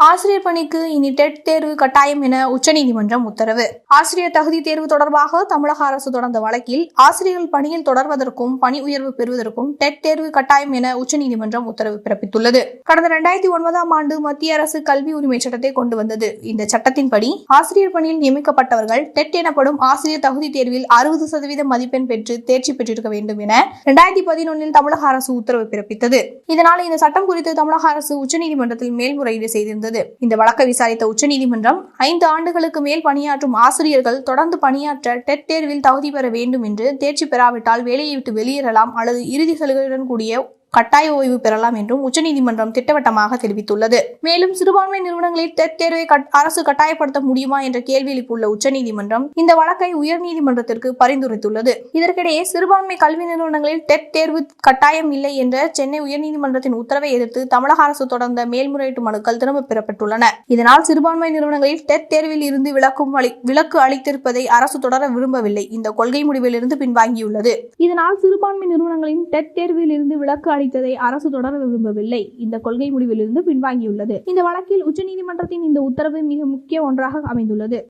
ஆசிரியர் பணிக்கு இனி டெட் தேர்வு கட்டாயம் என உச்சநீதிமன்றம் உத்தரவு. ஆசிரியர் தகுதி தேர்வு தொடர்பாக தமிழக அரசு தொடர்ந்த வழக்கில் ஆசிரியர்கள் பணியில் தொடர்வதற்கும் பணி உயர்வு பெறுவதற்கும் டெட் தேர்வு கட்டாயம் என உச்சநீதிமன்றம் உத்தரவு பிறப்பித்துள்ளது. கடந்த 2009ஆம் ஆண்டு மத்திய அரசு கல்வி உரிமை சட்டத்தை கொண்டு வந்தது. இந்த சட்டத்தின்படி ஆசிரியர் பணியில் நியமிக்கப்பட்டவர்கள் டெட் எனப்படும் ஆசிரியர் தகுதி தேர்வில் 60% மதிப்பெண் பெற்று தேர்ச்சி பெற்றிருக்க வேண்டும் என 2011இல் தமிழக அரசு உத்தரவு பிறப்பித்தது. இதனால் இந்த சட்டம் குறித்து தமிழக அரசு உச்சநீதிமன்றத்தில் மேல்முறையீடு செய்திருந்தது. இந்த வழக்கை விசாரித்த உச்சநீதிமன்றம் 5 ஆண்டுகளுக்கு மேல் பணியாற்றும் ஆசிரியர்கள் தொடர்ந்து பணியாற்ற டெட் தேர்வில் தகுதி பெற வேண்டும் என்று தேர்ச்சி பெறாவிட்டால் வேலையை விட்டு வெளியேறலாம் அல்லது இறுதி சலுகையுடன் கூடிய கட்டாய ஓய்வு பெறலாம் என்றும் உச்சநீதிமன்றம் திட்டவட்டமாக தெரிவித்துள்ளது. மேலும் சிறுபான்மை நிறுவனங்களில் டெட் தேர்வை அரசு கட்டாயப்படுத்த முடியுமா என்ற கேள்வி எழுப்பியுள்ள உச்சநீதிமன்றம் இந்த வழக்கை உயர்நீதிமன்றத்திற்கு பரிந்துரைத்துள்ளது. இதற்கிடையே சிறுபான்மை கல்வி நிறுவனங்களில் டெட் தேர்வு கட்டாயம் இல்லை என்ற சென்னை உயர்நீதிமன்றத்தின் உத்தரவை எதிர்த்து தமிழக அரசு தொடர்ந்த மேல்முறையீட்டு மனுக்கள் திரும்ப பெறப்பட்டுள்ளன. இதனால் சிறுபான்மை நிறுவனங்களில் டெட் தேர்வில் இருந்து விலக்கு அளித்திருப்பதை அரசு தொடர விரும்பவில்லை. இந்த கொள்கை முடிவில் இருந்து பின்வாங்கியுள்ளது. இதனால் சிறுபான்மை நிறுவனங்களின் டெட் தேர்வில் இருந்து விலக்கு அளித்ததை அரசு தொடர விரும்பவில்லை. இந்த கொள்கை முடிவிலிருந்து பின்வாங்கியுள்ளது. இந்த வழக்கில் உச்சநீதிமன்றத்தின் இந்த உத்தரவு மிக முக்கிய ஒன்றாக அமைந்துள்ளது.